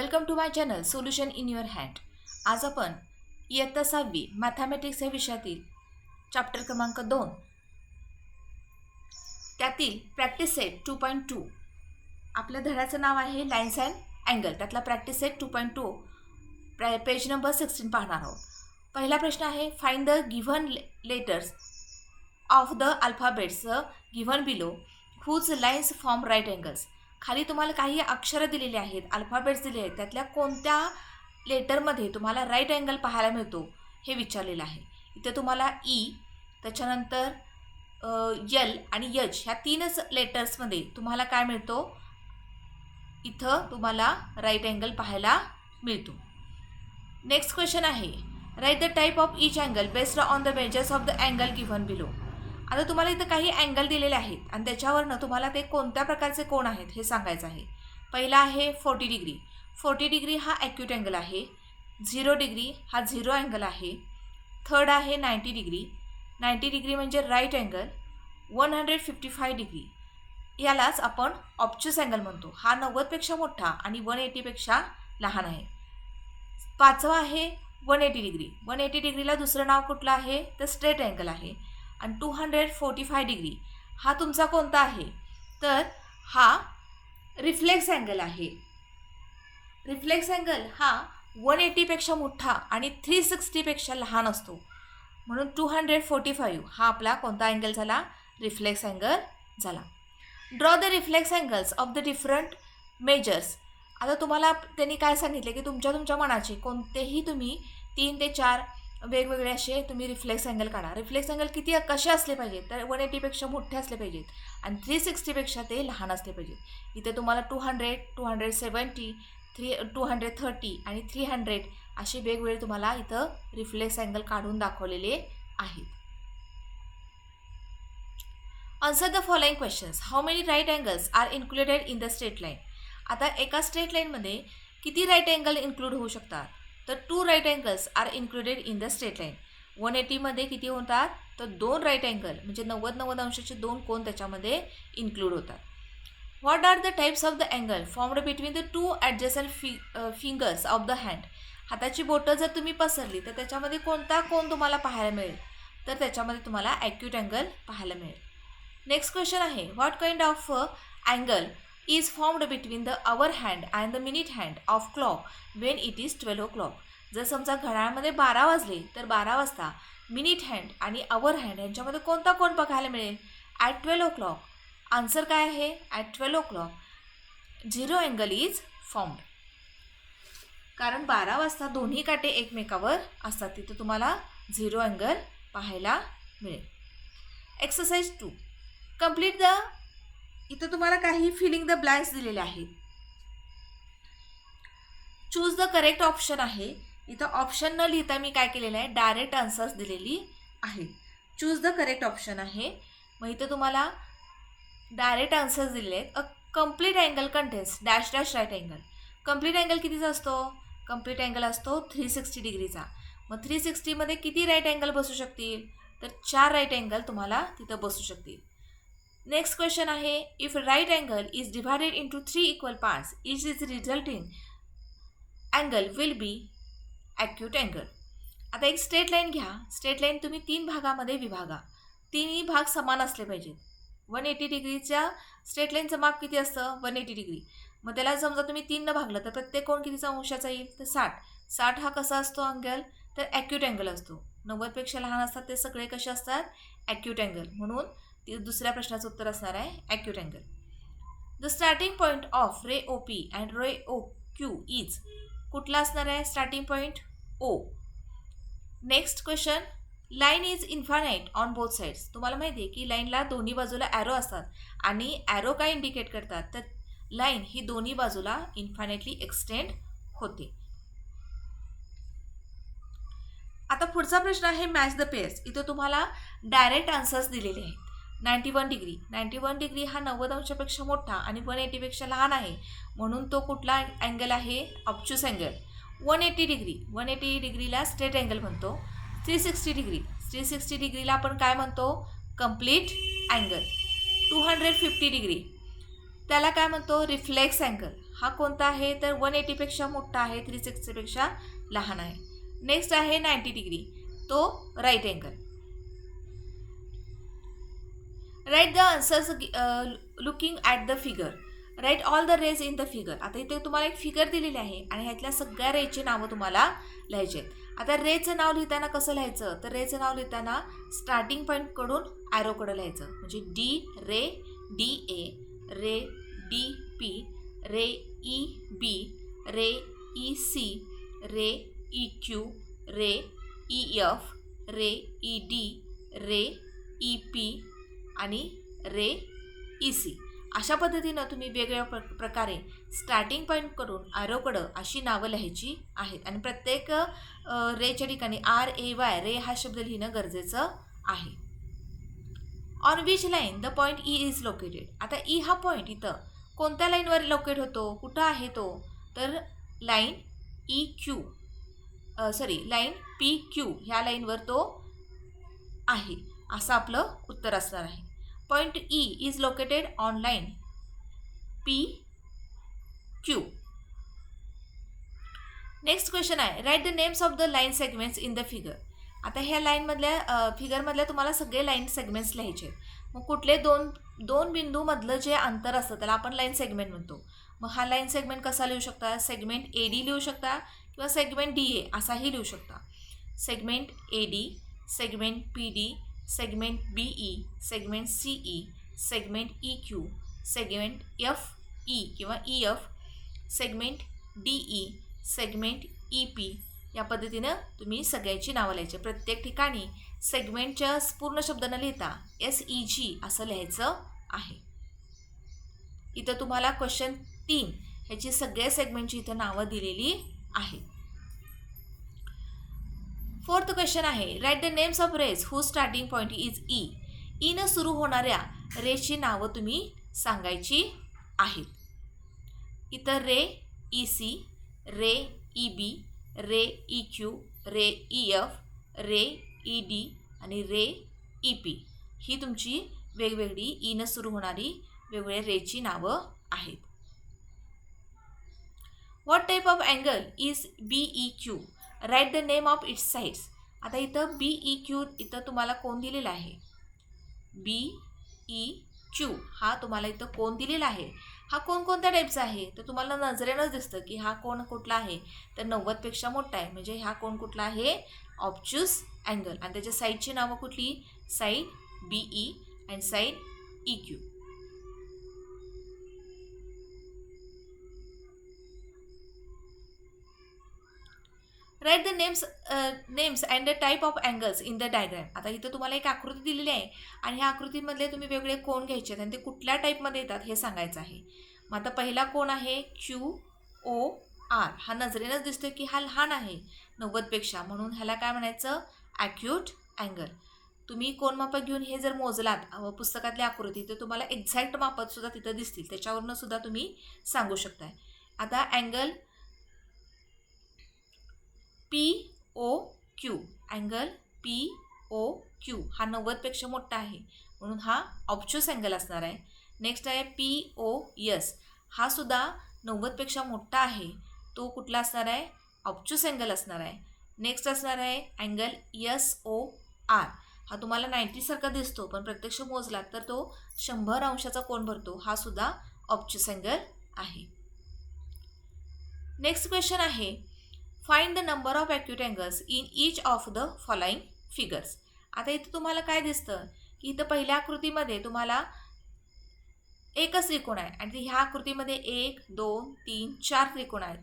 Welcome to my channel solution in your hand. आज आपण इयत्ता 6वी मॅथमॅटिक्स या विषयातील चॅप्टर क्रमांक 2 त्यातील प्रॅक्टिस सेट 2.2 आपल्या धड्याचं नाव आहे लाईन्स अँड अँगल. त्यातला प्रॅक्टिस सेट 2.2 पेज नंबर 16 पाहणार आहोत. पहिला प्रश्न आहे find the given letters of the alphabets given below whose lines form right angles. खाली तुम्हाला काही अक्षरं दिलेली आहेत, अल्फाबेट्स दिले आहेत, त्यातल्या कोणत्या लेटरमध्ये तुम्हाला राईट अँगल पाहायला मिळतो हे विचारलेलं आहे. इथे तुम्हाला ई, त्याच्यानंतर यल आणि यच ह्या तीनच लेटर्समध्ये तुम्हाला काय मिळतो, इथं तुम्हाला राईट अँगल पाहायला मिळतो. नेक्स्ट क्वेश्चन आहे write the type of each angle based on the measures of the angle given below. आता तुम्हाला इथं काही अँगल दिलेले आहेत आणि त्याच्यावरनं तुम्हाला ते कोणत्या प्रकारचे कोण आहेत हे सांगायचं आहे. पहिला आहे 40 डिग्री. 40 डिग्री हा ॲक्यूट अँगल आहे. 0 डिग्री हा 0 अँगल आहे. थर्ड आहे 90 डिग्री. 90 डिग्री म्हणजे राईट अँगल. 155 डिग्री यालाच आपण ऑब्च्युस अँगल म्हणतो. हा 90पेक्षा मोठा आणि 180पेक्षा लहान आहे. पाचवा आहे 180 डिग्री. 180 डिग्रीला दुसरं नाव कुठलं आहे तर स्ट्रेट अँगल आहे. आणि 245 डिग्री हा तुमचा कोणता आहे तर हा रिफ्लेक्स अँगल आहे. रिफ्लेक्स अँगल हा 180पेक्षा मोठा आणि 360पेक्षा लहान असतो, म्हणून 245 हा आपला कोणता अँगल झाला, रिफ्लेक्स अँगल झाला. Draw the reflex angles of the different measures. आता तुम्हाला त्यांनी काय सांगितले की तुमच्या मनाचे कोणतेही तुम्ही 3 ते 4 वेगवेगळे असे तुम्ही रिफ्लेक्स अँगल काढा. रिफ्लेक्स अँगल कसे असले पाहिजेत तर 180पेक्षा मोठे असले पाहिजेत आणि 360पेक्षा ते लहान असले पाहिजेत. इथे तुम्हाला 200, 270, 230 आणि 300 असे वेगवेगळे तुम्हाला इथं रिफ्लेक्स अँगल काढून दाखवलेले आहेत. Answer the following questions. How many right angles are included in the straight line. आता एका स्ट्रेट लाईनमध्ये किती राईट अँगल इन्क्लूड होऊ शकतात तर 2 right angles are included in the straight line. 180मध्ये किती होतात तर 2 राईट अँगल म्हणजे 90 अंशाचे 2 कोण त्याच्यामध्ये इन्क्लूड होतात. What are the types of the angle formed between the 2 adjacent fingers of the hand. हाताची बोटं जर तुम्ही पसरली तर त्याच्यामध्ये कोणता कोण तुम्हाला पाहायला मिळेल तर त्याच्यामध्ये तुम्हाला ॲक्यूट अँगल पाहायला मिळेल. नेक्स्ट क्वेश्चन आहे what kind of angle is formed between the hour hand and the minute hand of clock when it is 12 o'clock. जर समजा घड्याळामध्ये 12 वाजले तर 12 वाजता मिनिट हँड आणि आवर हँड यांच्यामध्ये कोणता कोण बघायला मिळेल ॲट 12 o'clock. आन्सर काय आहे at 12 o'clock 0 angle is formed. कारण 12 वाजता दोन्ही काटे एकमेकावर असतात, तिथे तुम्हाला 0 अँगल पाहायला मिळेल. Exercise 2 complete the. इथं तुम्हाला काही फिलिंग द ब्लँक्स दिलेले आहेत. चूज द करेक्ट ऑप्शन आहे. इथं ऑप्शन न लिहिता मी काय केलेलं आहे डायरेक्ट आन्सर्स दिलेली आहे. चूज द करेक्ट ऑप्शन आहे. मग इथं तुम्हाला डायरेक्ट आन्सर्स दिलेले आहेत. A complete angle contains dash dash right angle. Complete angle कितीचा असतो, कम्प्लीट अँगल असतो 360 डिग्रीचा. मग 360मध्ये किती राईट अँगल बसू शकतील तर 4 राईट अँगल तुम्हाला तिथं बसू शकतील. नेक्स्ट क्वेश्चन आहे if right angle is divided into 3 equal parts is resulting angle will be acute angle. आता एक स्ट्रेट लाईन घ्या. स्ट्रेट लाईन तुम्ही 3 भागामध्ये विभागा. तिन्ही भाग समान असले पाहिजेत. 180 डिग्रीच्या स्ट्रेट लाईनचं माप किती असतं 180 डिग्री. मग त्याला समजा तुम्ही 3 भागलं तर प्रत्येक कोण कितीचा अंशाचा येईल तर 60. 60 हा कसा असतो अँगल तर ॲक्यूट अँगल असतो. 90पेक्षा लहान असतात ते सगळे कसे असतात ॲक्यूट अँगल. म्हणून दुसऱ्या प्रश्नाचं उत्तर असणार आहे acute angle. The starting point of ray O P and ray O Q is कुठला असणार आहे starting point O. Next question line is infinite on both sides. तुम्हाला माहिती आहे की लाईनला दोन्ही बाजूला ॲरो असतात आणि ॲरो काय इंडिकेट करतात तर लाईन ही दोन्ही बाजूला इन्फानाईटली एक्सटेंड होते. आता पुढचा प्रश्न आहे मॅच द पेअर्स. इथं तुम्हाला डायरेक्ट आन्सर्स दिलेले आहेत. 91 डिग्री. 91 डिग्री हा 90 अंशापेक्षा मोठा आणि 180पेक्षा लहान आहे, म्हणून तो कुठला अँगल आहे ऑब्च्युस अँगल. 180 डिग्री. 180 डिग्रीला स्ट्रेट अँगल म्हणतो. 360 डिग्री. 360 डिग्रीला आपण काय म्हणतो कम्प्लीट अँगल. 250 डिग्री त्याला काय म्हणतो रिफ्लेक्स अँगल. हा कोणता आहे तर 180पेक्षा मोठा आहे, 360पेक्षा लहान आहे. नेक्स्ट आहे 90 डिग्री, तो right angle. Write the answers looking at the figure. Write all the rays in the figure. आता इथे तुम्हाला एक फिगर दिलेली आहे आणि ह्यातल्या सगळ्या रेची नावं तुम्हाला लिहायची आहेत. आता रेचं नाव लिहिताना कसं लिहायचं तर रेचं नाव लिहिताना स्टार्टिंग पॉईंटकडून ॲरोकडं लिहायचं. म्हणजे D ray D A, ray D P, ray E B, ray E C, ray E Q, ray E F, ray E D, ray E P आणि रे ई सी. अशा पद्धतीनं तुम्ही वेगवेगळ्या प्रकारे स्टार्टिंग पॉईंटकडून ॲरोकडं अशी नावं लिहायची आहेत आणि प्रत्येक रेच्या ठिकाणी RAY रे हा शब्द लिहिणं गरजेचं आहे. On which line the point E is located. आता ई हा पॉईंट इथं कोणत्या लाईनवर लोकेट होतो, कुठं आहे तो तर लाईन लाईन PQ ह्या लाईनवर तो आहे असं आपलं उत्तर असणार आहे. Point E is located on line PQ. Next question आहे write the names of the line segments in the figure. आता ह्या लाईनमधल्या फिगरमधल्या तुम्हाला सगळे लाईन सेगमेंट्स लिहायचे आहेत. मग कुठले दोन बिंदूमधलं जे अंतर असतं त्याला आपण लाईन सेगमेंट म्हणतो. मग हा लाईन सेगमेंट कसा लिहू शकता, सेगमेंट AD लिहू शकता किंवा सेगमेंट DA असाही लिहू शकता. Segment AD, segment PD, segment BE, segment CE, segment EQ, segment FE किंवा EF, segment DE, segment EP. या पद्धतीनं तुम्ही सगळ्याची नावं लिहायची. प्रत्येक ठिकाणी सेगमेंटच्या पूर्ण शब्द न लिहिता SEG असं लिहायचं आहे. इथं तुम्हाला क्वेश्चन 3 ह्याची सगळ्या सेगमेंटची इथं नावं दिलेली आहेत. फोर्थ क्वेश्चन आहे write the names of rays who starting point is E. ईनं सुरू होणाऱ्या रेजची नावं तुम्ही सांगायची आहेत. इथं रे EC, रे EB, रे EQ, रे EF, रे ED आणि रे EP ही तुमची वेगवेगळी ईनं सुरू होणारी वेगवेगळ्या रेची नावं आहेत. What type of angle is BEQ. Write the name of its sides. आता इथं BEQ इथं तुम्हाला कोण दिलेला आहे, BEQ हा तुम्हाला इथं कोण दिलेला आहे. हा कोण कोणत्या टाईपचा आहे तर तुम्हाला नजरेनंच दिसतं की हा कोण कुठला आहे तर 90पेक्षा मोठा आहे. म्हणजे हा कोण कुठला आहे ऑब्च्युस अँगल आणि त्याच्या साईडची नावं कुठली, side BE and side EQ. Right the names and the type of angles in the diagram. आता इथं तुम्हाला एक आकृती दिलेली आहे आणि ह्या आकृतीमधले तुम्ही वेगळे कोण घ्यायचे आहेत आणि ते कुठल्या टाईपमध्ये येतात हे सांगायचं आहे. मग आता पहिला कोण आहे QOR. हा नजरेनंच दिसतो की हा लहान आहे 90पेक्षा, म्हणून ह्याला काय म्हणायचं ॲक्यूट अँगल. तुम्ही कोण मापक घेऊन हे जर मोजलात पुस्तकातली आकृती तर तुम्हाला एक्झॅक्ट मापत सुद्धा तिथं दिसतील, त्याच्यावरनं सुद्धा तुम्ही सांगू शकताय. आता अँगल POQ, अँगल POQ हा 90पेक्षा मोठा आहे म्हणून हा ऑब्च्युस अँगल असणार आहे. नेक्स्ट आहे POS, हा सुद्धा 90पेक्षा मोठा आहे, तो कुठला असणार आहे ऑब्च्युस अँगल असणार आहे. नेक्स्ट असणार आहे अँगल SOR, हा तुम्हाला 90 सारखा दिसतो पण प्रत्यक्ष मोजला तर तो 100 अंशाचा कोन भरतो, हा सुद्धा ऑब्च्युस अँगल आहे. नेक्स्ट क्वेश्चन आहे find the number of acute angles in each of the following figures. आता इथं तुम्हाला काय दिसतं की इथं पहिल्या आकृतीमध्ये तुम्हाला एकच त्रिकोण आहे आणि ह्या आकृतीमध्ये 1 2 3 4 त्रिकोण आहेत.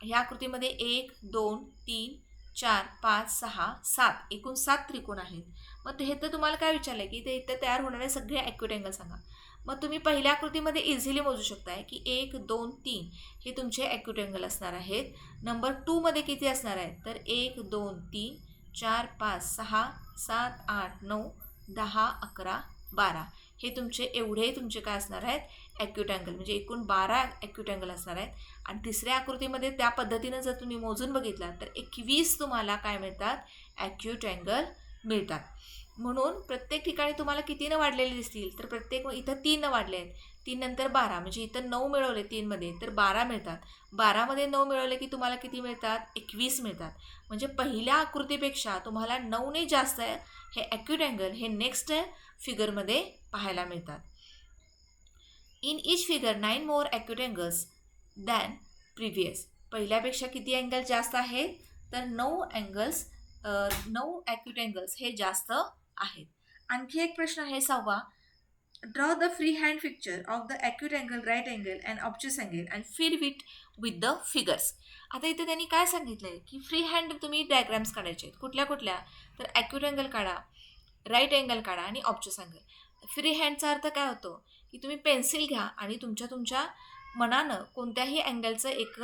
ह्या आकृतीमध्ये 1 2 3 4 5 6 7 एकूण 7 त्रिकोण आहेत. मग हे तर तुम्हाला काय विचारलं की ते इथं तयार होणारे सगळे ॲक्यूट अँगल सांगा. मग तुम्ही पहिल्या आकृतीमध्ये इझिली मोजू शकताय की 1 2 3 हे तुमचे ॲक्यूट अँगल असणार आहेत. नंबर 2 मध्ये किती असणार आहेत तर 1 2 3 4 5 6 7 8 9 10 11 12 हे तुमचे एवढे तुमचे काय असणार आहेत ॲक्यूट अँगल, म्हणजे एकूण 12 ॲक्यूट अँगल असणार आहेत. आणि तिसऱ्या आकृतीमध्ये त्या पद्धतीनं जर तुम्ही मोजून बघितलात तर 21 तुम्हाला काय मिळतात ॲक्यूट अँगल मिळतात. म्हणून प्रत्येक ठिकाणी तुम्हाला कितीनं वाढलेले दिसतील, तर प्रत्येक इथं 3 वाढले आहेत. 3 नंतर 12, म्हणजे इथं 9 मिळवले 3मध्ये तर 12 मिळतात. 12मध्ये 9 मिळवले की तुम्हाला किती मिळतात? 21 मिळतात. म्हणजे पहिल्या आकृतीपेक्षा तुम्हाला 9ने जास्त हे ॲक्यूट अँगल हे नेक्स्ट फिगरमध्ये पाहायला मिळतात. In each figure 9 more acute angles than previous. पहिल्यापेक्षा किती अँगल जास्त आहेत? तर 9 ॲक्यूट अँगल्स हे जास्त आहेत. आणखी एक प्रश्न आहे 6वा. Draw the free hand picture of the acute angle, right angle and obtuse angle and fill it with the figures. आता इथे त्यांनी काय सांगितलं आहे की फ्री हँड तुम्ही डायग्राम्स काढायचे आहेत. कुठल्या कुठल्या? तर ॲक्यूट अँगल काढा, राईट अँगल काढा आणि ऑब्च्युस अँगल. फ्री हँडचा अर्थ काय होतो की तुम्ही पेन्सिल घ्या आणि तुमच्या मनानं कोणत्याही अँगलचं एक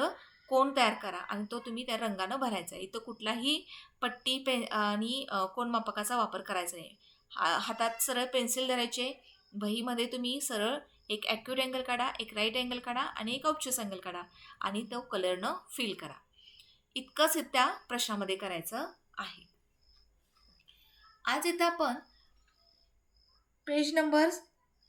कोन तयार करा आणि तो तुम्ही त्या रंगानं भरायचा आहे. इथं कुठलाही पट्टी आणि कोनमापकाचा वापर करायचा नाही. हातात सरळ पेन्सिल धरायचे. वहीमध्ये तुम्ही सरळ एक ॲक्यूट अँगल काढा, एक राईट अँगल काढा आणि एक ऑब्च्युस अँगल काढा आणि तो कलरनं फिल करा. इतकंच त्या प्रश्नामध्ये करायचं आहे. आज इथं आपण पेज नंबर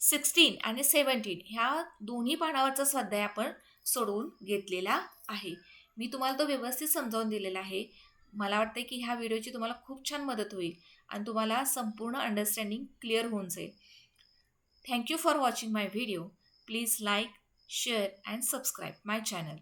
16 आणि 17 ह्या दोन्ही पानावरचा स्वाध्याय आपण सोडवून घेतलेला आहे. मी तुम्हाला तो व्यवस्थित समजावून दिलेला आहे. मला वाटतं की ह्या व्हिडिओची तुम्हाला खूप छान मदत होईल आणि तुम्हाला संपूर्ण अंडरस्टँडिंग क्लिअर होऊन जाईल. Thank you for watching my video. Please like, share and subscribe my channel.